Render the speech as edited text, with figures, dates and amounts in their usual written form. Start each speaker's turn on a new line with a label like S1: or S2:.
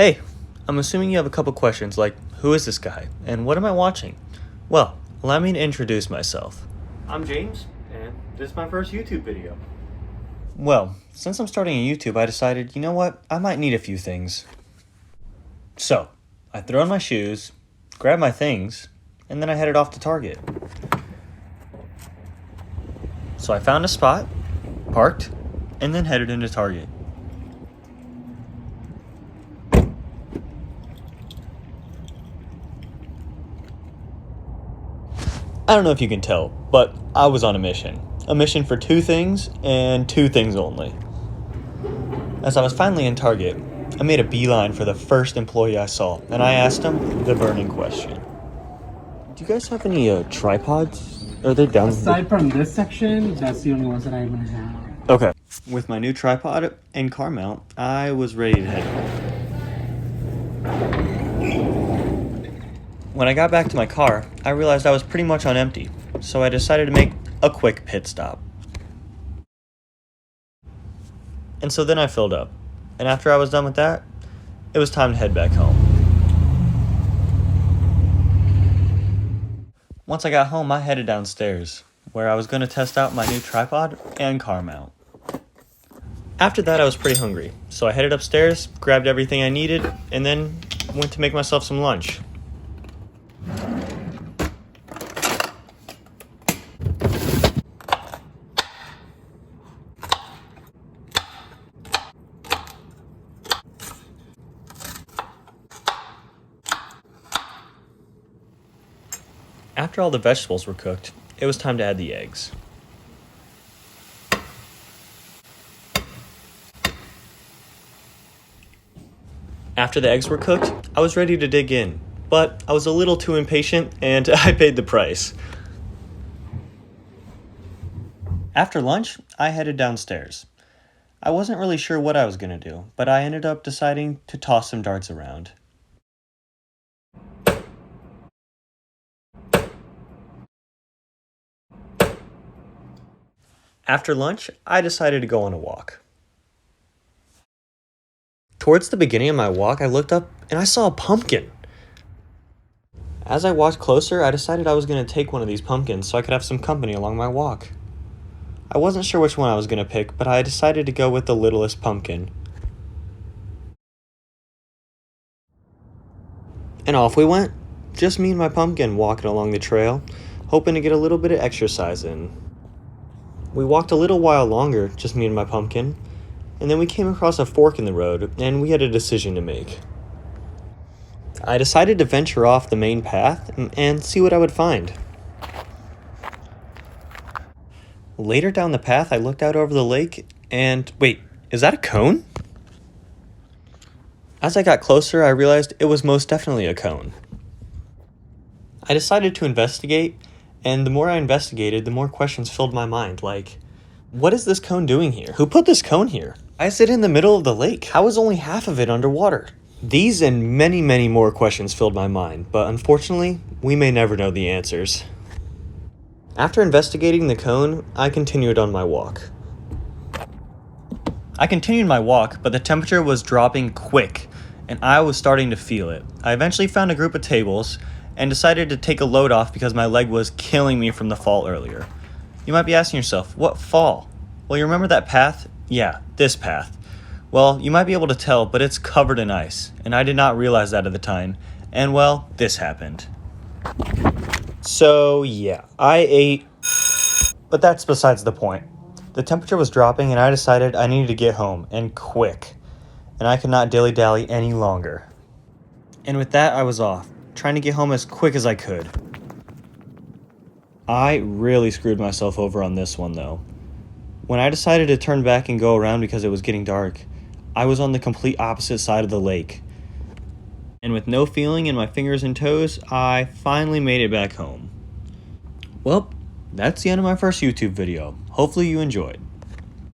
S1: Hey, I'm assuming you have a couple questions like, who is this guy, and what am I watching? Well, allow me to introduce myself. I'm James, and this is my first YouTube video. Well, since I'm starting a YouTube, I decided, you know what, I might need a few things. So, I threw on my shoes, grabbed my things, and then I headed off to Target. So I found a spot, parked, and then headed into Target. I don't know if you can tell, but I was on a mission. A mission for two things, and two things only. As I was finally in Target, I made a beeline for the first employee I saw, and I asked him the burning question. Do you guys have any tripods? Are they down
S2: Aside from this section, that's the only ones that I even have.
S1: Okay. With my new tripod and car mount, I was ready to head home. When I got back to my car, I realized I was pretty much on empty, so I decided to make a quick pit stop. And so then I filled up, and after I was done with that, it was time to head back home. Once I got home, I headed downstairs, where I was going to test out my new tripod and car mount. After that, I was pretty hungry, so I headed upstairs, grabbed everything I needed, and then went to make myself some lunch. After all the vegetables were cooked, it was time to add the eggs. After the eggs were cooked, I was ready to dig in, but I was a little too impatient and I paid the price. After lunch, I headed downstairs. I wasn't really sure what I was going to do, but I ended up deciding to toss some darts around. After lunch, I decided to go on a walk. Towards the beginning of my walk, I looked up and I saw a pumpkin. As I walked closer, I decided I was going to take one of these pumpkins so I could have some company along my walk. I wasn't sure which one I was going to pick, but I decided to go with the littlest pumpkin. And off we went, just me and my pumpkin walking along the trail, hoping to get a little bit of exercise in. We walked a little while longer, just me and my pumpkin, and then we came across a fork in the road, and we had a decision to make. I decided to venture off the main path and see what I would find. Later down the path, I looked out over the lake, and wait, is that a cone? As I got closer, I realized it was most definitely a cone. I decided to investigate, and the more I investigated, the more questions filled my mind, like, what is this cone doing here? Who put this cone here? Why is it in the middle of the lake? How is only half of it underwater? These and many, many more questions filled my mind, but unfortunately, we may never know the answers. After investigating the cone, I continued on my walk. But the temperature was dropping quick, and I was starting to feel it. I eventually found a group of tables and decided to take a load off because my leg was killing me from the fall earlier. You might be asking yourself, what fall? Well, you remember that path? Yeah, this path. Well, you might be able to tell, but it's covered in ice, and I did not realize that at the time, and well, this happened. So, yeah, I ate, but that's besides the point. The temperature was dropping, and I decided I needed to get home, and quick, and I could not dilly-dally any longer. And with that, I was off, trying to get home as quick as I could. I really screwed myself over on this one, though. When I decided to turn back and go around because it was getting dark, I was on the complete opposite side of the lake. And with no feeling in my fingers and toes, I finally made it back home. Well, that's the end of my first YouTube video. Hopefully you enjoyed.